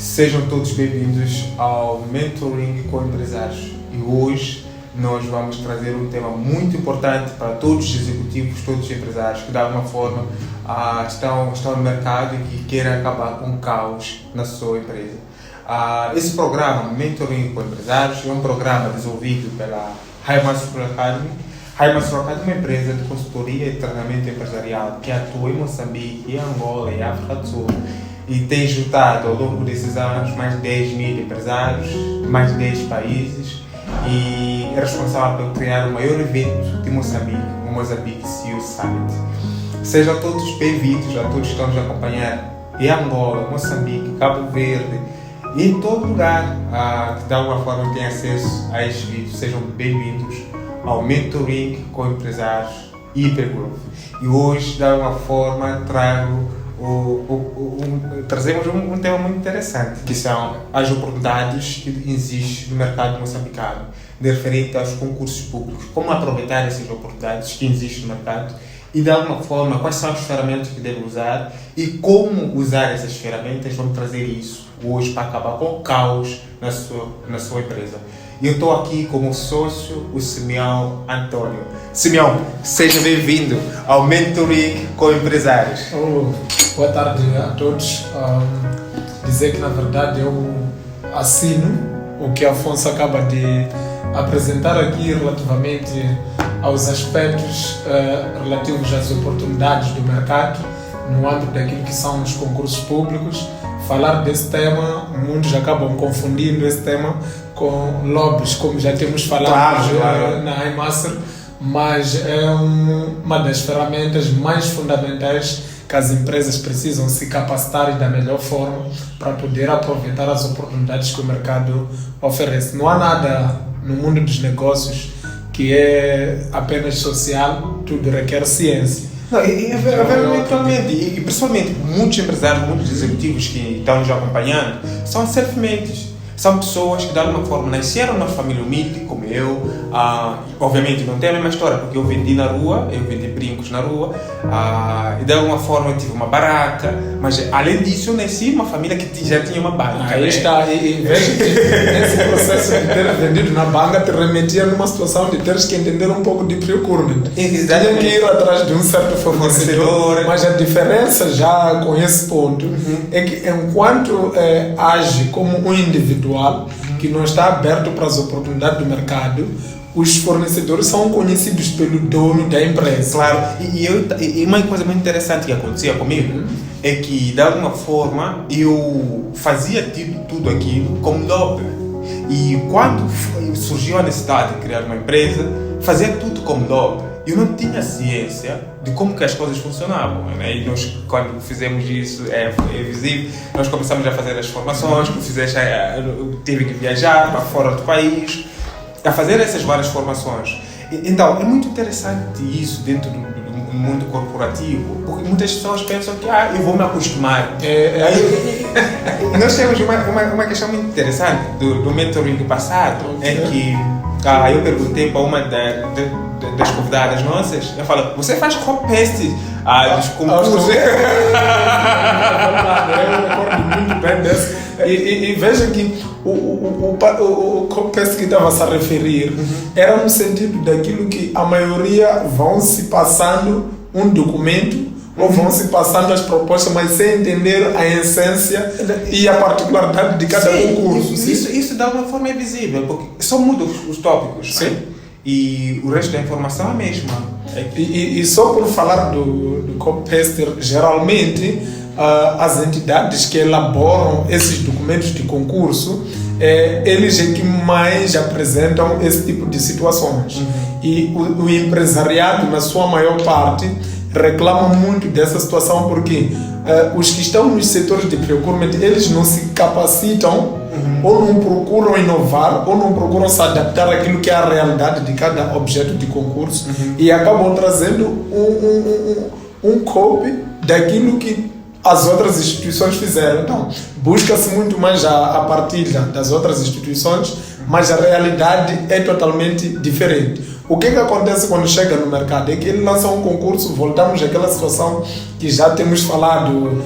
Sejam todos bem-vindos ao Mentoring com Empresários. E hoje nós vamos trazer um tema muito importante para todos os executivos, todos os empresários que de alguma forma estão no mercado e que querem acabar com o caos na sua empresa. Esse programa, Mentoring com Empresários, é um programa desenvolvido pela Highmaster Academy. Highmaster Academy é uma empresa de consultoria e treinamento empresarial que atua em Moçambique, em Angola e África do Sul e tem juntado ao longo desses anos mais de 10 mil empresários, mais de 10 países e é responsável por criar o maior evento de Moçambique, o Mozambique CEO Summit. Sejam todos bem-vindos a todos que estão nos acompanhar em Angola, Moçambique, Cabo Verde e em todo lugar que de alguma forma tem acesso a estes vídeos. Sejam bem-vindos ao Mentoring com Empresários Hypergrowth. E hoje, de alguma forma, trazemos um tema muito interessante, que são as oportunidades que existem no mercado moçambicano, referente aos concursos públicos, como aproveitar essas oportunidades que existem no mercado e, de alguma forma, quais são as ferramentas que devem usar e como usar essas ferramentas. Vamos trazer isso hoje para acabar com o caos na sua empresa. Eu estou aqui como sócio, o Simeão Antônio. Simeão, seja bem-vindo ao Mentoring com Empresários. Boa tarde a todos. Dizer que, na verdade, eu assino o que Afonso acaba de apresentar aqui relativamente aos aspectos relativos às oportunidades do mercado no âmbito daquilo que são os concursos públicos. Falar desse tema, muitos acabam confundindo esse tema com lobbies, como já temos falado na Highmaster, mas é uma das ferramentas mais fundamentais que as empresas precisam se capacitar da melhor forma para poder aproveitar as oportunidades que o mercado oferece. Não há nada no mundo dos negócios que é apenas social, tudo requer ciência. Não, eventualmente, e principalmente muitos empresários, muitos executivos que estão nos acompanhando, são self-made. São pessoas que de alguma forma nasceram numa família humilde, como eu. Obviamente não tem a mesma história, porque eu vendi na rua, eu vendi brincos na rua, e de alguma forma eu tive uma barraca, mas além disso eu nasci numa família que já tinha uma banca. Aí está, e veja que esse processo de ter vendido na banca te remetia numa situação de teres que entender um pouco de procurement. Tinha que ir atrás de um certo fornecedor, mas a diferença já com esse ponto é que enquanto age como um indivíduo que não está aberto para as oportunidades do mercado, os fornecedores são conhecidos pelo dono da empresa. Claro, e uma coisa muito interessante que acontecia comigo é que, de alguma forma, eu fazia tudo aquilo como lobby. E quando surgiu a necessidade de criar uma empresa, fazia tudo como lobby. Eu não tinha ciência de como que as coisas funcionavam, né? E nós, quando fizemos isso, é visível, nós começamos a fazer as formações, tive que viajar para fora do país, a fazer essas várias formações. Então, é muito interessante isso dentro do mundo corporativo, porque muitas pessoas pensam que eu vou me acostumar. Nós temos uma questão muito interessante do mentoring do passado, é que eu perguntei para uma das convidadas nossas, eu falo, você faz copy-paste dos concursos? Eu recordo muito bem desse. E veja que o copy-paste que estava-se a referir era no sentido daquilo que a maioria vão se passando um documento ou vão se passando as propostas, mas sem entender a essência e a particularidade de cada concurso. Isso de alguma forma é visível, porque só mudam os tópicos. Sim. Né? E o resto da informação é a mesma. E só por falar do copy-paste, geralmente as entidades que elaboram esses documentos de concurso, eles é que mais apresentam esse tipo de situações. E o empresariado, na sua maior parte, reclamam muito dessa situação porque os que estão nos setores de procurement, eles não se capacitam ou não procuram inovar ou não procuram se adaptar àquilo que é a realidade de cada objeto de concurso e acabam trazendo um copy daquilo que as outras instituições fizeram. Então, busca-se muito mais a partilha das outras instituições, mas a realidade é totalmente diferente. O que acontece quando chega no mercado? É que ele lança um concurso, voltamos àquela situação que já temos falado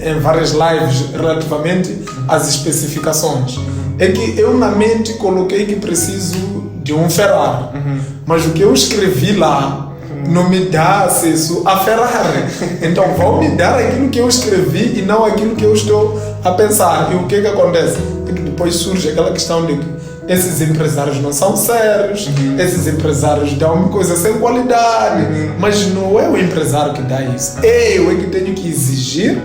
em várias lives relativamente às especificações. É que eu na mente coloquei que preciso de um Ferrari, mas o que eu escrevi lá não me dá acesso a Ferrari. Então vão me dar aquilo que eu escrevi e não aquilo que eu estou a pensar. E o que acontece? É que depois surge aquela questão de que esses empresários não são sérios, esses empresários dão uma coisa sem qualidade, mas não é o empresário que dá isso. Eu é que tenho que exigir,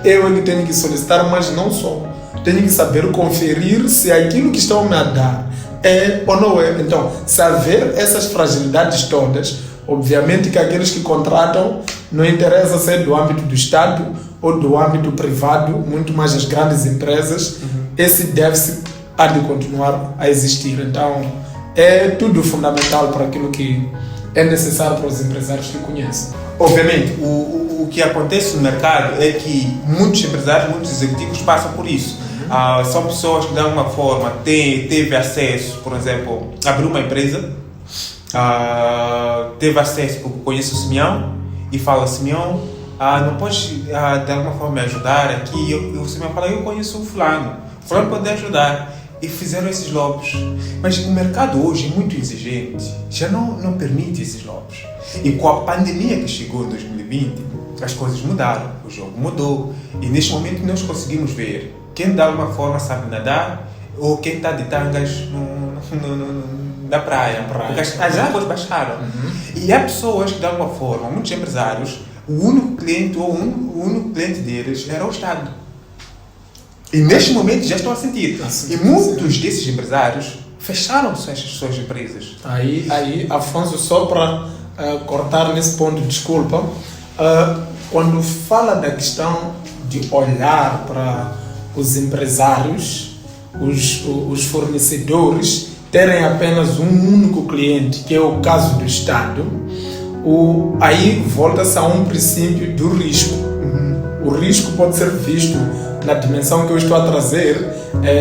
eu é que tenho que solicitar, mas não só. Tenho que saber conferir se aquilo que estão me a dar é ou não é. Então, se haver essas fragilidades todas, obviamente que aqueles que contratam, não interessa se é do âmbito do Estado ou do âmbito privado, muito mais as grandes empresas, esse déficit há de continuar a existir. Então, é tudo fundamental para aquilo que é necessário para os empresários que conhecem. Obviamente, o que acontece no mercado é que muitos empresários, muitos executivos passam por isso. São pessoas que de alguma forma teve acesso, por exemplo, abriu uma empresa, teve acesso porque conhece o Simeão e fala: Simeão, não podes de alguma forma me ajudar aqui? O Simeão fala: eu conheço o fulano pode ajudar. E fizeram esses lobbies. Mas o mercado hoje é muito exigente, já não permite esses lobbies. E com a pandemia que chegou em 2020, as coisas mudaram, o jogo mudou. E neste momento nós conseguimos ver quem de alguma forma sabe nadar ou quem está de tangas na praia. Porque as águas baixaram. E há pessoas que de alguma forma, muitos empresários, o único cliente deles era o Estado. E neste momento já estão a sentir. E muitos desses empresários fecharam suas empresas. Aí, Afonso, só para cortar nesse ponto, desculpa, quando fala da questão de olhar para os empresários, os fornecedores, terem apenas um único cliente, que é o caso do Estado, aí volta-se a um princípio do risco. O risco pode ser visto na dimensão que eu estou a trazer,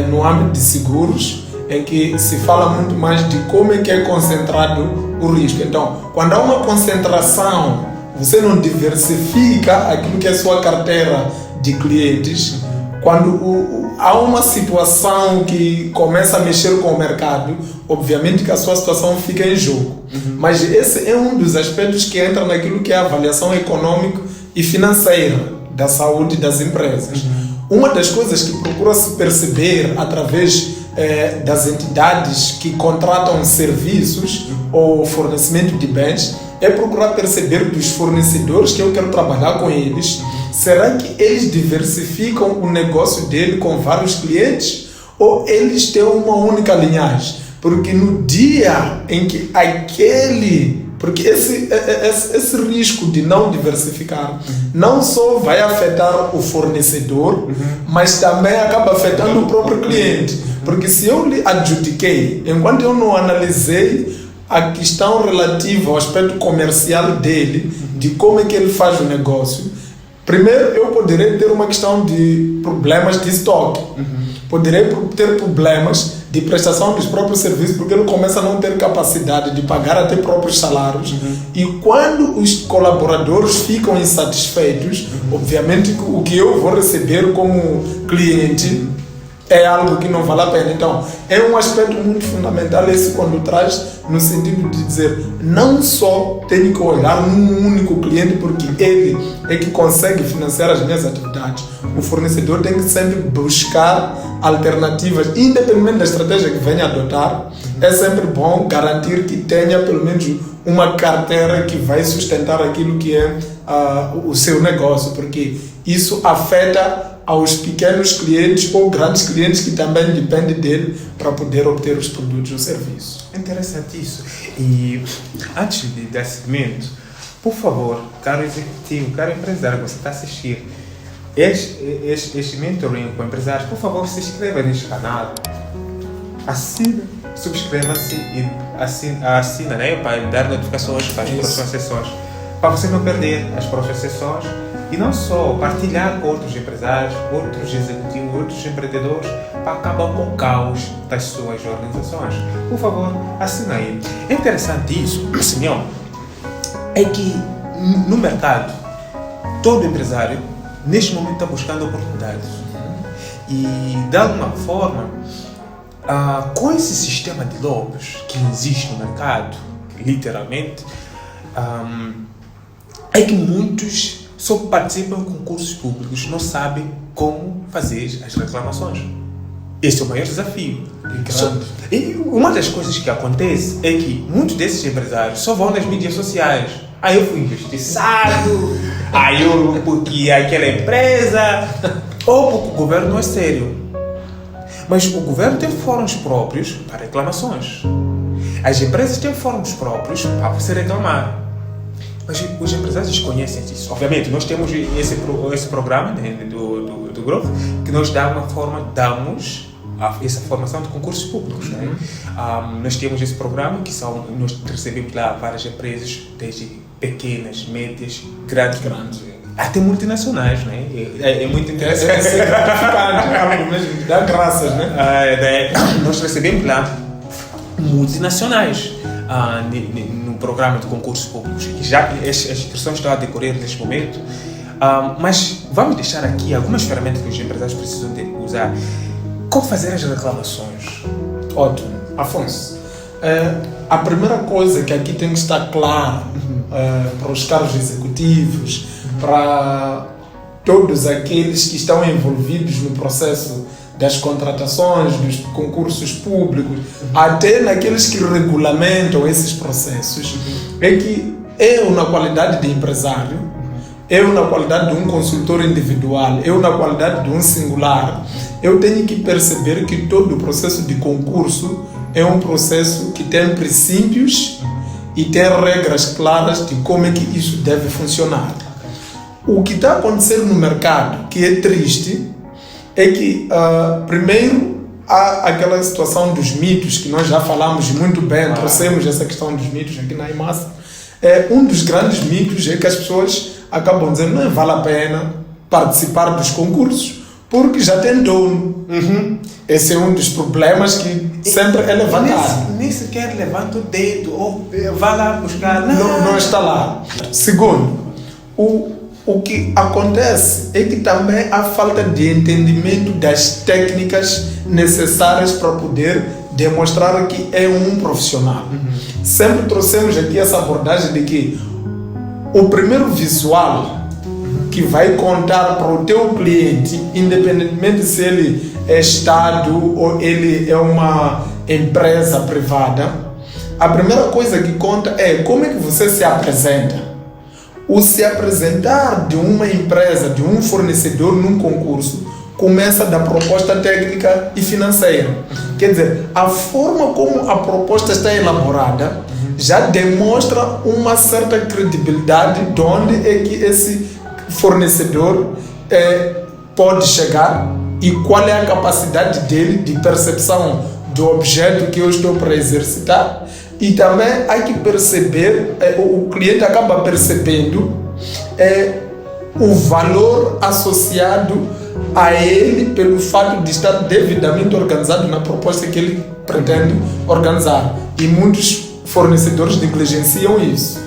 no âmbito de seguros, em que se fala muito mais de como é que é concentrado o risco. Então, quando há uma concentração, você não diversifica aquilo que é a sua carteira de clientes. Quando há uma situação que começa a mexer com o mercado, obviamente que a sua situação fica em jogo. Mas esse é um dos aspectos que entra naquilo que é a avaliação econômica e financeira da saúde das empresas. Uma das coisas que procura-se perceber através das entidades que contratam serviços ou fornecimento de bens é procurar perceber dos fornecedores que eu quero trabalhar com eles, será que eles diversificam o negócio dele com vários clientes ou eles têm uma única linhagem? Porque no dia em que porque esse risco de não diversificar não só vai afetar o fornecedor, mas também acaba afetando o próprio cliente. Porque se eu lhe adjudiquei, enquanto eu não analisei a questão relativa ao aspecto comercial dele, de como é que ele faz o negócio, primeiro eu poderei ter uma questão de problemas de estoque, poderei ter problemas de prestação dos próprios serviços, porque ele começa a não ter capacidade de pagar até próprios salários. E quando os colaboradores ficam insatisfeitos, obviamente o que eu vou receber como cliente é algo que não vale a pena. Então, é um aspecto muito fundamental esse quando traz no sentido de dizer, não só tenho que olhar num único cliente porque ele é que consegue financiar as minhas atividades. O fornecedor tem que sempre buscar alternativas, independente da estratégia que venha adotar. É sempre bom garantir que tenha pelo menos uma carteira que vai sustentar aquilo que é o seu negócio, porque isso afeta aos pequenos clientes ou grandes clientes que também dependem dele para poder obter os produtos ou serviços. Interessante isso. E antes de dar seguimento, por favor, caro executivo, caro empresário que você está a assistir, este mentoring com empresários, por favor, se inscreva neste canal, assina, subscreva-se e assina, né, para dar notificações para as próximas sessões, para você não perder as próximas sessões. E não só partilhar com outros empresários, outros executivos outros empreendedores para acabar com o caos das suas organizações. Por favor, assina aí. É interessante isso, senhor, é que no mercado, todo empresário, neste momento, está buscando oportunidades. E, de alguma forma, com esse sistema de lobbies que existe no mercado, literalmente, é que muitos só participam em concursos públicos, não sabem como fazer as reclamações. Esse é o maior desafio. E uma das coisas que acontece é que muitos desses empresários só vão nas mídias sociais. Aí eu fui injustiçado, porque aquela empresa, ou porque o governo não é sério. Mas o governo tem fóruns próprios para reclamações. As empresas têm fóruns próprios para você reclamar. Mas os empresários desconhecem isso. Obviamente, nós temos esse programa, né, do Growth, que nós, de alguma forma, damos essa formação de concursos públicos. Né? Nós temos esse programa, nós recebemos lá várias empresas, desde pequenas, médias, grandes, até multinacionais. Né? É muito interessante. É ser gratificante, dá graças, né? Nós recebemos lá multinacionais no programa de concursos públicos, que já as inscrições estão a decorrer neste momento, mas vamos deixar aqui algumas ferramentas que os empresários precisam de usar. Como fazer as reclamações? Ótimo. Afonso, a primeira coisa que aqui tem que estar claro para os cargos executivos, para todos aqueles que estão envolvidos no processo das contratações, dos concursos públicos, até naqueles que regulamentam esses processos, é que eu, na qualidade de empresário, eu, na qualidade de um consultor individual, eu, na qualidade de um singular, eu tenho que perceber que todo o processo de concurso é um processo que tem princípios e tem regras claras de como é que isso deve funcionar. O que está acontecendo no mercado, que é triste, é que, primeiro, há aquela situação dos mitos, que nós já falamos muito bem, trouxemos essa questão dos mitos aqui na IMASA. Um dos grandes mitos é que as pessoas acabam dizendo não vale a pena participar dos concursos, porque já tem dono. Esse é um dos problemas que sempre é levantado. Nem sequer levanta o dedo, ou vai lá buscar. Não está lá. Segundo, o que acontece é que também há falta de entendimento das técnicas necessárias para poder demonstrar que é um profissional. Sempre trouxemos aqui essa abordagem de que o primeiro visual que vai contar para o teu cliente, independentemente se ele é Estado ou ele é uma empresa privada, a primeira coisa que conta é como é que você se apresenta. O se apresentar de uma empresa, de um fornecedor num concurso, começa da proposta técnica e financeira. Quer dizer, a forma como a proposta está elaborada já demonstra uma certa credibilidade de onde é que esse fornecedor pode chegar e qual é a capacidade dele de percepção do objeto que eu estou para exercitar. E também há que perceber, o cliente acaba percebendo o valor associado a ele pelo fato de estar devidamente organizado na proposta que ele pretende organizar. E muitos fornecedores negligenciam isso.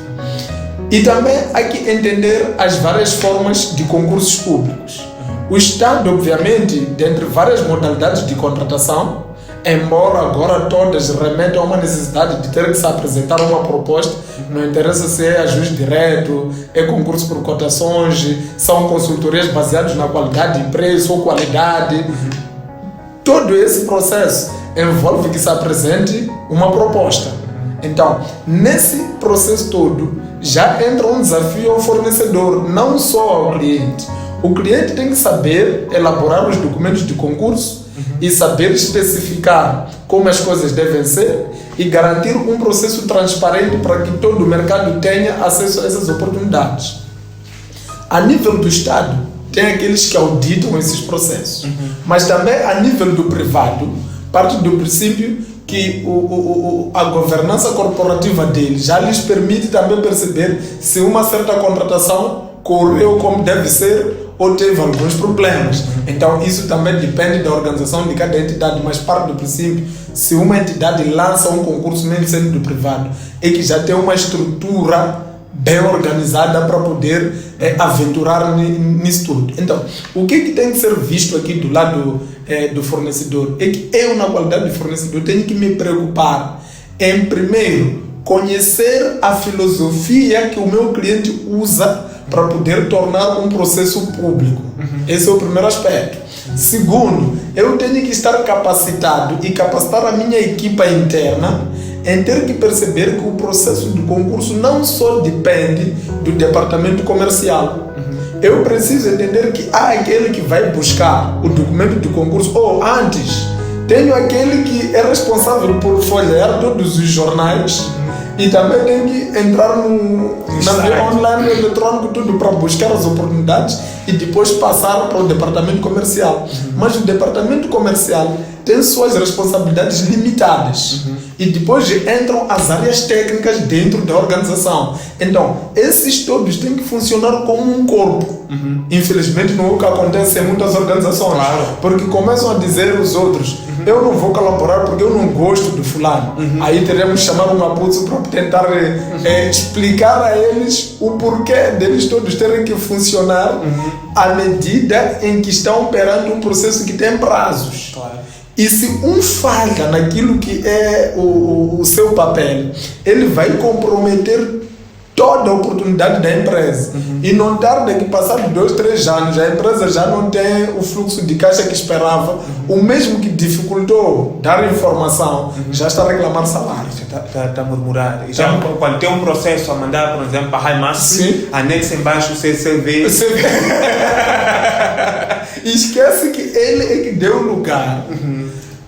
E também há que entender as várias formas de concursos públicos. O Estado, obviamente, dentre várias modalidades de contratação, embora agora todas remetam a uma necessidade de ter que se apresentar uma proposta, não interessa se é ajuste direto, é concurso por cotações, são consultorias baseadas na qualidade de preço ou qualidade. Todo esse processo envolve que se apresente uma proposta. Então, nesse processo todo, já entra um desafio ao fornecedor, não só ao cliente. O cliente tem que saber elaborar os documentos de concurso e saber especificar como as coisas devem ser e garantir um processo transparente para que todo o mercado tenha acesso a essas oportunidades. A nível do Estado, tem aqueles que auditam esses processos, mas também a nível do privado, parte do princípio que a governança corporativa dele já lhes permite também perceber se uma certa contratação correu como deve ser ou teve alguns problemas. Então isso também depende da organização de cada entidade, mas parte do princípio, se uma entidade lança um concurso mesmo sendo do privado, é que já tem uma estrutura bem organizada para poder aventurar nisso tudo. Então, o que tem que ser visto aqui do lado do fornecedor é que eu, na qualidade de fornecedor, tenho que me preocupar em, primeiro, conhecer a filosofia que o meu cliente usa para poder tornar um processo público. Esse é o primeiro aspecto. Segundo, eu tenho que estar capacitado e capacitar a minha equipa interna em ter que perceber que o processo do concurso não só depende do departamento comercial. Eu preciso entender que há aquele que vai buscar o documento do concurso, ou antes, tenho aquele que é responsável por folhear todos os jornais e também tem que entrar na via online, eletrônico, tudo para buscar as oportunidades e depois passar para o departamento comercial. Mas o departamento comercial tem suas responsabilidades limitadas. E depois entram as áreas técnicas dentro da organização. Então, esses todos têm que funcionar como um corpo. Infelizmente, não é o que acontece em muitas organizações. Claro. Porque começam a dizer os outros, eu não vou colaborar porque eu não gosto do fulano. Aí teremos que chamar um Maputo para tentar explicar a eles o porquê deles todos terem que funcionar à medida em que estão operando um processo que tem prazos. Claro. E se um falha naquilo que é o seu papel, ele vai comprometer toda a oportunidade da empresa. E não tarda que passado 2, 3 anos, a empresa já não tem o fluxo de caixa que esperava. O mesmo que dificultou dar informação, já está a reclamar salário. Está a murmurar. Já quando tem um processo a mandar, por exemplo, para a Highmass, anexa embaixo o CCV. Esquece que ele é que deu lugar.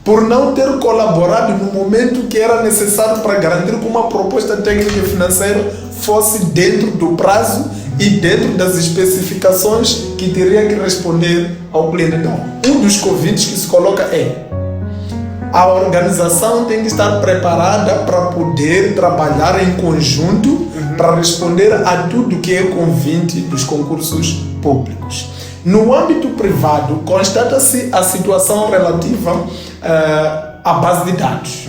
Por não ter colaborado no momento que era necessário para garantir que uma proposta técnica e financeira fosse dentro do prazo e dentro das especificações que teria que responder ao cliente. Então, um dos convites que se coloca é: a organização tem que estar preparada para poder trabalhar em conjunto para responder a tudo que é convite dos concursos públicos. No âmbito privado, constata-se a situação relativa à base de dados.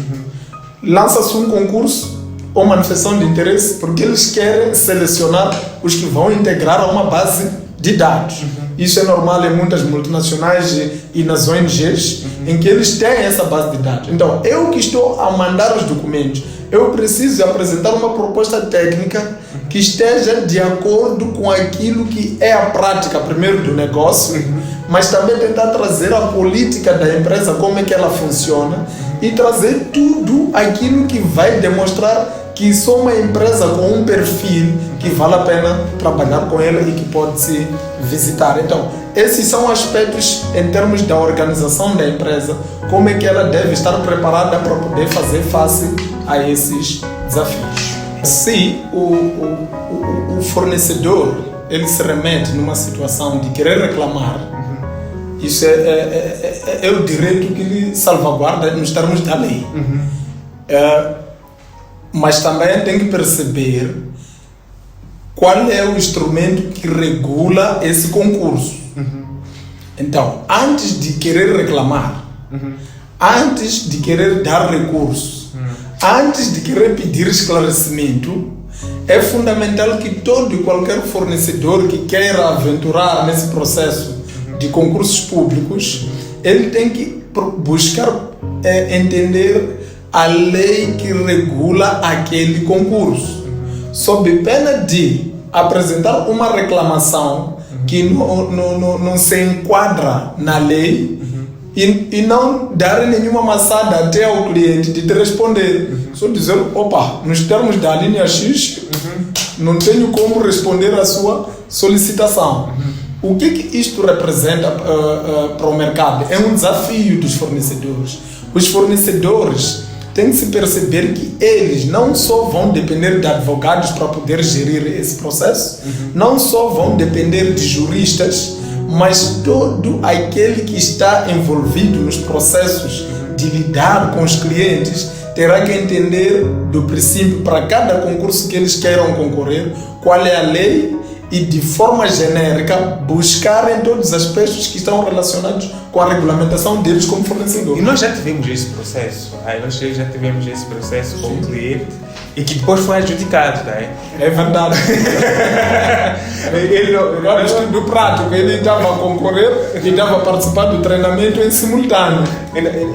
Lança-se um concurso ou manifestação de interesse porque eles querem selecionar os que vão integrar a uma base de dados. Isso é normal em muitas multinacionais e nas ONGs, em que eles têm essa base de dados. Então, eu que estou a mandar os documentos, eu preciso apresentar uma proposta técnica que esteja de acordo com aquilo que é a prática, primeiro, do negócio, mas também tentar trazer a política da empresa, como é que ela funciona, e trazer tudo aquilo que vai demonstrar que sou uma empresa com um perfil que vale a pena trabalhar com ela e que pode se visitar. Então, esses são aspectos em termos da organização da empresa, como é que ela deve estar preparada para poder fazer face a esses desafios. Se o fornecedor ele se remete numa situação de querer reclamar, isso é o direito que ele salvaguarda nos termos da lei. Mas também tem que perceber qual é o instrumento que regula esse concurso. Então, antes de querer reclamar, antes de querer dar recurso, antes de querer pedir esclarecimento, é fundamental que todo e qualquer fornecedor que queira aventurar nesse processo de concursos públicos, ele tem que buscar entender a lei que regula aquele concurso, sob pena de apresentar uma reclamação que não se enquadra na lei e não dar nenhuma maçada até ao cliente de te responder. Só dizer, opa, nos termos da linha X, não tenho como responder a sua solicitação. O que isto representa para o mercado? É um desafio dos fornecedores. Os fornecedores têm que se perceber que eles não só vão depender de advogados para poder gerir esse processo, não só vão depender de juristas, mas todo aquele que está envolvido nos processos de lidar com os clientes terá que entender do princípio para cada concurso que eles queiram concorrer, qual é a lei e de forma genérica buscarem todos os aspectos que estão relacionados com a regulamentação deles como fornecedor. E nós já tivemos esse processo, com o cliente e que depois foi adjudicado, não é? É verdade. Do prático, ele estava a concorrer e estava a participar do treinamento em simultâneo.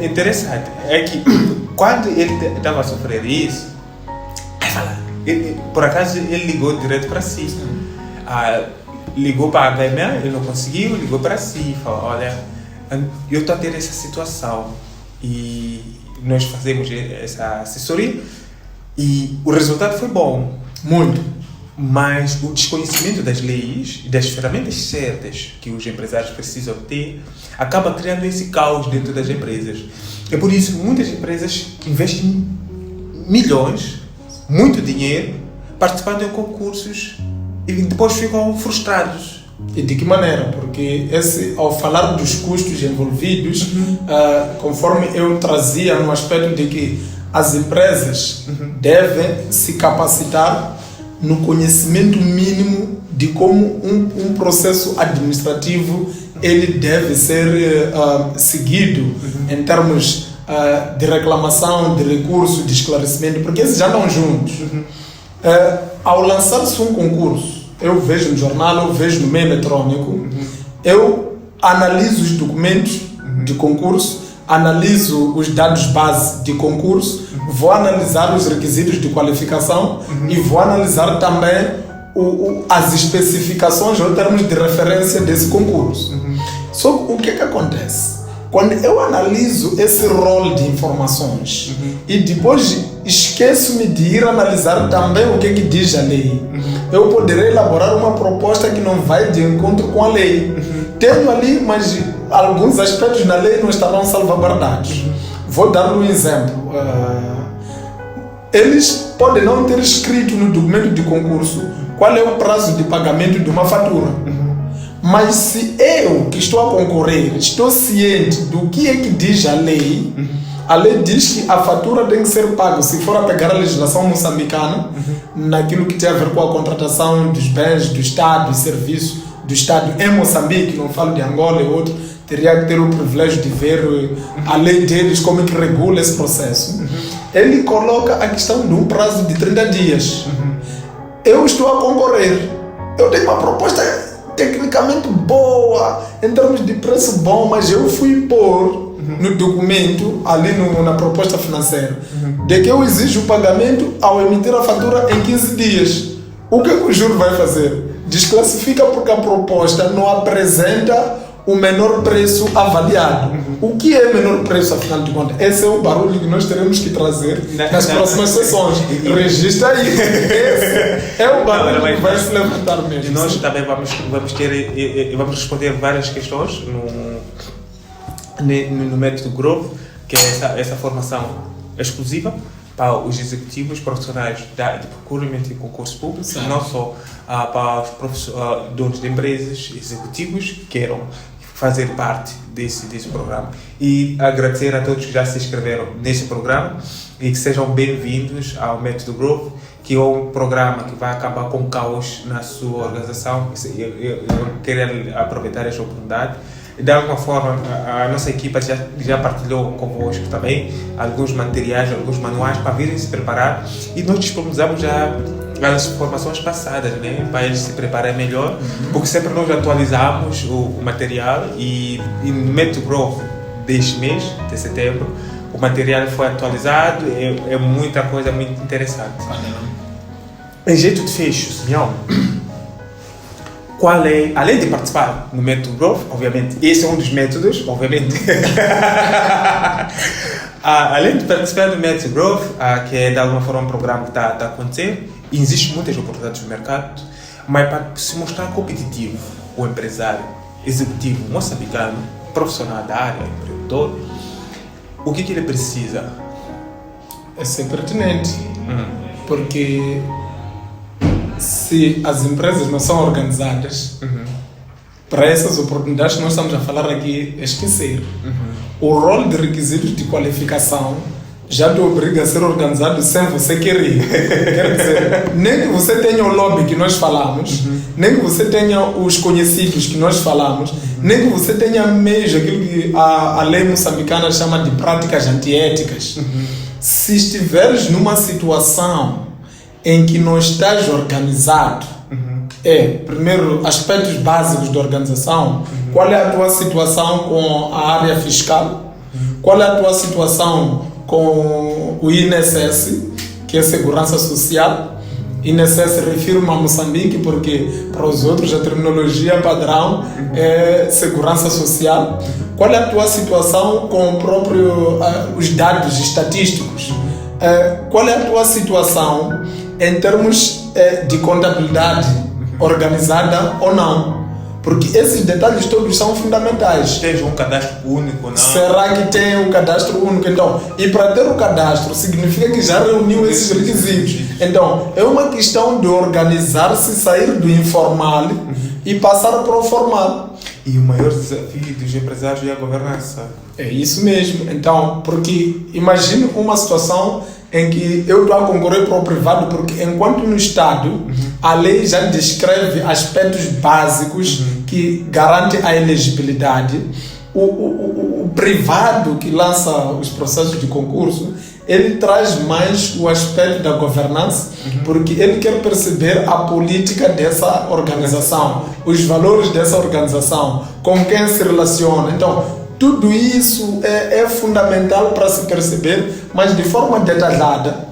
Interessante é que quando ele estava a sofrer isso, por acaso ele ligou direto para si. Ligou para a HMA, ele não conseguiu, ligou para si, falou: olha, eu estou a ter essa situação e nós fazemos essa assessoria e o resultado foi bom. Muito. Mas o desconhecimento das leis e das ferramentas certas que os empresários precisam ter acaba criando esse caos dentro das empresas. É por isso que muitas empresas investem milhões, muito dinheiro, participando em concursos e depois ficam frustrados. E de que maneira? Porque ao falar dos custos envolvidos, conforme eu trazia no aspecto de que as empresas devem se capacitar no conhecimento mínimo de como um processo administrativo ele deve ser seguido em termos de reclamação, de recurso, de esclarecimento, porque esses já andam juntos. Ao lançar-se um concurso, eu vejo no jornal, eu vejo no meio eletrônico, eu analiso os documentos de concurso, analiso os dados base de concurso, vou analisar os requisitos de qualificação e vou analisar também as especificações ou termos de referência desse concurso. Só que o que acontece? Quando eu analiso esse rol de informações e depois esqueço-me de ir analisar também o que diz a lei, eu poderei elaborar uma proposta que não vai de encontro com a lei. Tenho ali, mas alguns aspectos na lei não estarão salvaguardados. Vou dar um exemplo. Eles podem não ter escrito no documento de concurso qual é o prazo de pagamento de uma fatura. Mas se eu, que estou a concorrer, estou ciente do que é que diz a lei diz que a fatura tem que ser paga, se for a pegar a legislação moçambicana, naquilo que tem a ver com a contratação dos bens do Estado e serviços do Estado em Moçambique, não falo de Angola e outro, teria que ter o privilégio de ver a lei deles, como é que regula esse processo. Ele coloca a questão de um prazo de 30 dias. Eu estou a concorrer, eu tenho uma proposta tecnicamente boa, em termos de preço bom, mas eu fui pôr no documento, ali na proposta financeira, de que eu exijo o pagamento ao emitir a fatura em 15 dias. O que o júri vai fazer? Desclassifica porque a proposta não apresenta o menor preço avaliado. O que é menor preço, afinal de contas? Esse é o barulho que nós teremos que trazer nas próximas sessões. Registra aí. Esse é o barulho que vai se levantar mesmo. E nós também vamos responder várias questões no método Growth, que é essa formação exclusiva para os executivos profissionais de procurement e concurso público, não só para os donos de empresas, executivos que queiram fazer parte desse programa. E agradecer a todos que já se inscreveram nesse programa e que sejam bem-vindos ao Método Growth, que é um programa que vai acabar com o caos na sua organização. Eu quero aproveitar esta oportunidade. De alguma forma, a nossa equipa já partilhou convosco também alguns materiais, alguns manuais para virem se preparar, e nós disponibilizamos já as formações passadas, né, para eles se prepararem melhor, porque sempre nós atualizamos o material e no Método Growth deste mês, de setembro, o material foi atualizado, é muita coisa muito interessante. Em jeito de fecho, Simeão, qual é, além de participar no Método Growth, obviamente, esse é um dos métodos, obviamente, além de participar do Método Growth, que é de alguma forma um programa que está a acontecer, existem muitas oportunidades no mercado, mas para se mostrar competitivo, o empresário executivo moçambicano, profissional da área, empreendedor, o que ele precisa? É ser pertinente, porque se as empresas não são organizadas, para essas oportunidades que nós estamos a falar aqui, esquecer. O rol de requisitos de qualificação já te obriga a ser organizado sem você querer. Quer dizer, nem que você tenha o lobby que nós falamos, nem que você tenha os conhecidos que nós falamos, nem que você tenha meios, aquilo que a lei moçambicana chama de práticas antiéticas. Se estiveres numa situação em que não estás organizado, primeiro, aspectos básicos da organização, qual é a tua situação com a área fiscal, qual é a tua situação com o INSS, que é Segurança Social. INSS refiro-me a Moçambique, porque para os outros a terminologia padrão é Segurança Social. Qual é a tua situação com os dados estatísticos? Qual é a tua situação em termos de contabilidade organizada ou não? Porque esses detalhes todos são fundamentais. Tens um cadastro único, não? Será que tem um cadastro único? Então, e para ter o cadastro significa que já reuniu esses requisitos. Então, é uma questão de organizar-se, sair do informal e passar para o formal. E o maior desafio dos empresários é a governança. É isso mesmo. Então, porque imagine uma situação em que eu estou a concorrer para o privado, porque enquanto no Estado a lei já descreve aspectos básicos que garantem a elegibilidade, o privado que lança os processos de concurso, ele traz mais o aspecto da governança, porque ele quer perceber a política dessa organização, os valores dessa organização, com quem se relaciona. Então, tudo isso é fundamental para se perceber, mas de forma detalhada.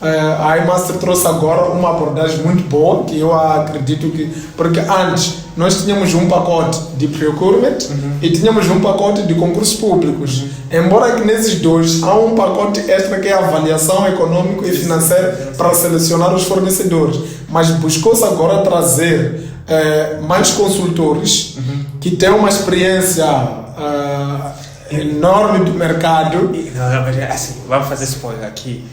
A iMaster trouxe agora uma abordagem muito boa, que eu acredito que... Porque antes nós tínhamos um pacote de procurement e tínhamos um pacote de concursos públicos. Embora que nesses dois há um pacote extra que é a avaliação econômica e financeira para selecionar os fornecedores. Mas buscou-se agora trazer mais consultores que têm uma experiência enorme do mercado. Assim, vamos fazer spoiler aqui.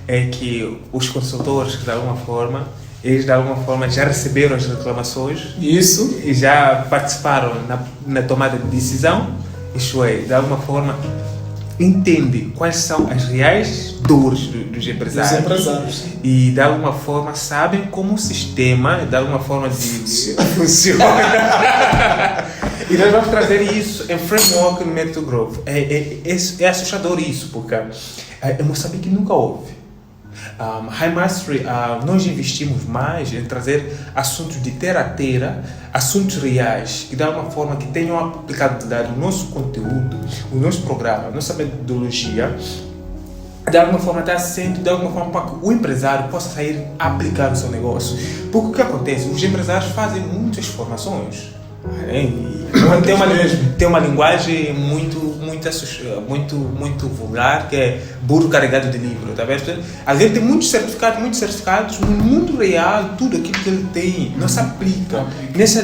É que os consultores, de alguma forma, eles de alguma forma já receberam as reclamações. Isso. E já participaram na tomada de decisão. Isto é, de alguma forma, entende quais são as reais dores dos empresários. E de alguma forma sabem como o sistema, de alguma forma, funciona. E nós vamos trazer isso em framework no Método Growth. É assustador isso, porque em Moçambique nunca houve. High Mastery, nós investimos mais em trazer assuntos de terra a terra, assuntos reais, que de alguma forma que tenham aplicabilidade no nosso conteúdo, no nosso programa, a nossa metodologia, de alguma forma está sendo, de alguma forma, para que o empresário possa sair a aplicar no seu negócio. Porque o que acontece? Os empresários fazem muitas formações. Tem uma linguagem muito vulgar, que é burro carregado de livro, tá vendo? A gente tem muitos certificados, no mundo real, tudo aquilo que ele tem não se aplica,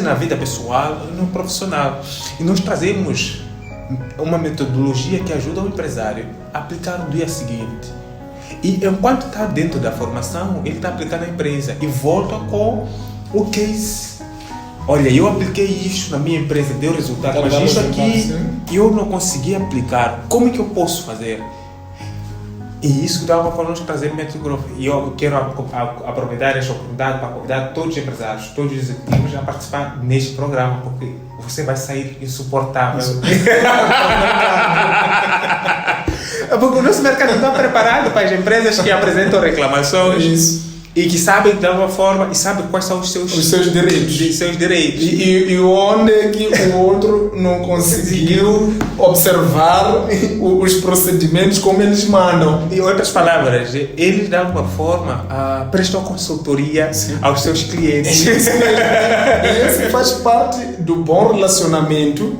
na vida pessoal, no profissional. E nós trazemos uma metodologia que ajuda o empresário a aplicar no dia seguinte. E enquanto está dentro da formação, ele está aplicando na empresa e volta com o case. Olha, eu apliquei isso na minha empresa, deu resultado, mas isso aqui eu não consegui aplicar. Como é que eu posso fazer? E isso dá uma forma de trazer método Growth. E eu quero aproveitar esta oportunidade para convidar todos os empresários, todos os executivos a participar neste programa, porque você vai sair insuportável. Porque o nosso mercado não está preparado para as empresas que apresentam reclamações. Isso. E que sabem de alguma forma e sabem quais são os seus direitos. E onde é que o outro não conseguiu observar os procedimentos como eles mandam. Em outras palavras, eles de alguma forma prestam consultoria aos seus clientes. E isso faz parte do bom relacionamento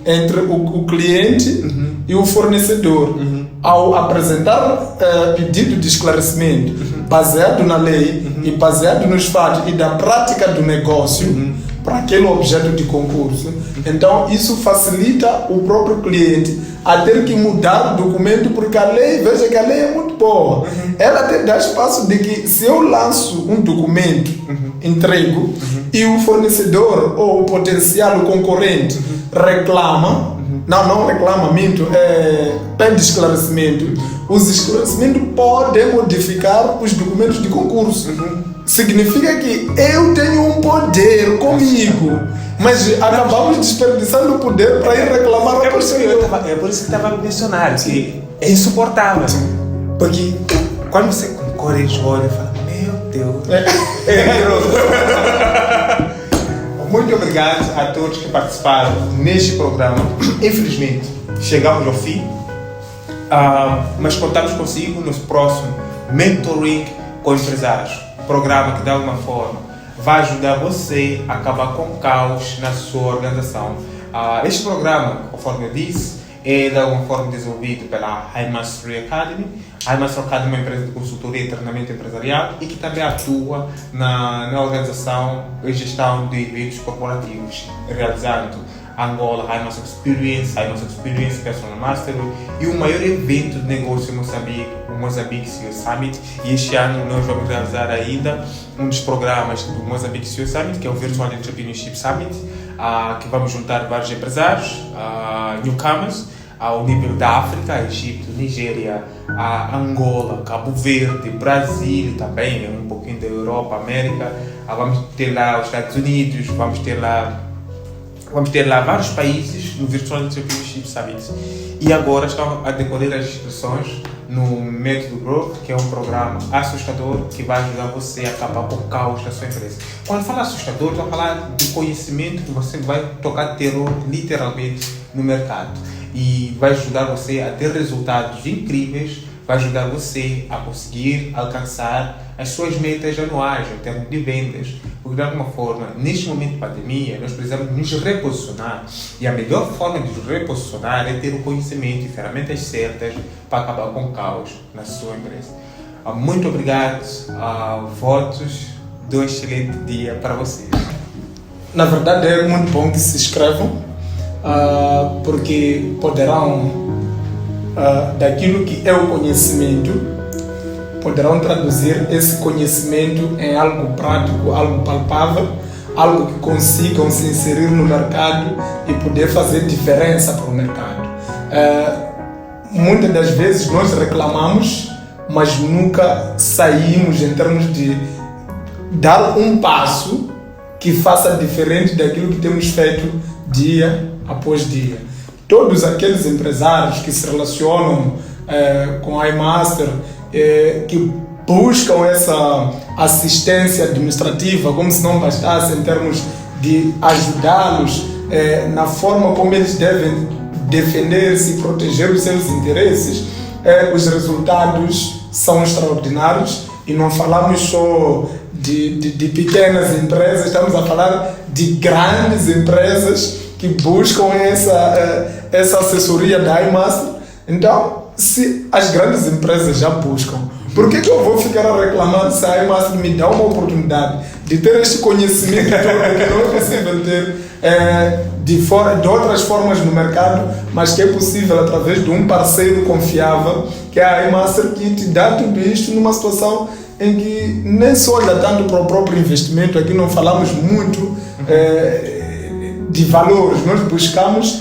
entre o cliente e o fornecedor. Ao apresentar pedido de esclarecimento baseado na lei e baseado nos fatos e da prática do negócio para aquele objeto de concurso, então isso facilita o próprio cliente a ter que mudar o documento, porque a lei, veja que a lei é muito boa. Ela até dá espaço de que se eu lanço um documento, entrego, e o fornecedor ou o potencial concorrente reclama, não reclama, minto, pede esclarecimento. Os esclarecimentos podem modificar os documentos de concurso. Significa que eu tenho um poder comigo, mas acabamos desperdiçando o poder para ir reclamar. É por isso que estava a mencionar que é insuportável. Porque quando você concorre e olha e fala, meu Deus, Muito obrigado a todos que participaram neste programa. Infelizmente, chegamos ao fim, mas contamos consigo no próximo Mentoring com Empresários. Programa que, de alguma forma, vai ajudar você a acabar com o caos na sua organização. Este programa, conforme eu disse, é de alguma forma desenvolvido pela High Mastery Academy. A High Mastery Academy é uma empresa de consultoria e treinamento empresarial e que também atua na organização e gestão de eventos corporativos, realizando Angola High Master Experience, Personal Mastery e o maior evento de negócio em Moçambique, o Mozambique CEO Summit. E este ano nós vamos realizar ainda um dos programas do Mozambique CEO Summit, que é o Virtual Entrepreneurship Summit, que vamos juntar vários empresários, newcomers, ao nível da África, Egito, Nigéria, Angola, Cabo Verde, Brasil também, um pouquinho da Europa, América. Vamos ter lá os Estados Unidos, vamos ter lá vários países no Virtual Entrepreneurship Summit. E agora estão a decorrer as inscrições no Método Growth, que é um programa assustador que vai ajudar você a acabar com o caos da sua empresa. Quando falo assustador, estou a falar de conhecimento que você vai tocar terror literalmente no mercado. E vai ajudar você a ter resultados incríveis, vai ajudar você a conseguir alcançar as suas metas anuais em termos de vendas. Porque, de alguma forma, neste momento de pandemia, nós precisamos nos reposicionar. E a melhor forma de nos reposicionar é ter o conhecimento e ferramentas certas para acabar com o caos na sua empresa. Muito obrigado. Votos de um excelente dia para vocês. Na verdade, é muito bom que se inscrevam, porque poderão, daquilo que é o conhecimento, poderão traduzir esse conhecimento em algo prático, algo palpável, algo que consigam se inserir no mercado e poder fazer diferença para o mercado. Muitas das vezes nós reclamamos, mas nunca saímos em termos de dar um passo que faça diferente daquilo que temos feito dia após dia. Todos aqueles empresários que se relacionam com a iMaster, que buscam essa assistência administrativa, como se não bastasse em termos de ajudá-los na forma como eles devem defender-se e proteger os seus interesses, os resultados são extraordinários. E não falamos só de pequenas empresas, estamos a falar de grandes empresas que buscam essa assessoria da iMaster. Então, se as grandes empresas já buscam, por que eu vou ficar a reclamar se a iMaster me dá uma oportunidade de ter este conhecimento todo que não é possível ter de outras formas no mercado, mas que é possível através de um parceiro confiável, que é a iMaster, que te dá tudo isto numa situação em que nem só olha tanto para o próprio investimento. Aqui não falamos muito de valores, nós buscamos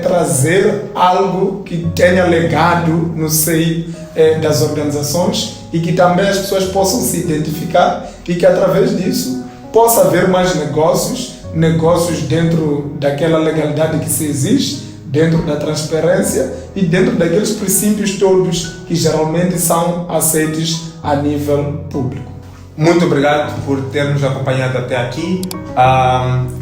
trazer algo que tenha legado no seio das organizações e que também as pessoas possam se identificar e que através disso possa haver mais negócios dentro daquela legalidade que se exige, dentro da transparência e dentro daqueles princípios todos que geralmente são aceitos a nível público. Muito obrigado por ter nos acompanhado até aqui.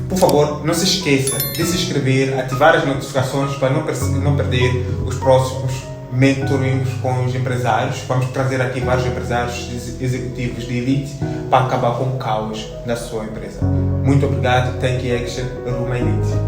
Por favor, não se esqueça de se inscrever, ativar as notificações para não perder os próximos mentorings com os empresários. Vamos trazer aqui vários empresários executivos de elite para acabar com o caos na sua empresa. Muito obrigado. Take action. Rumo à elite.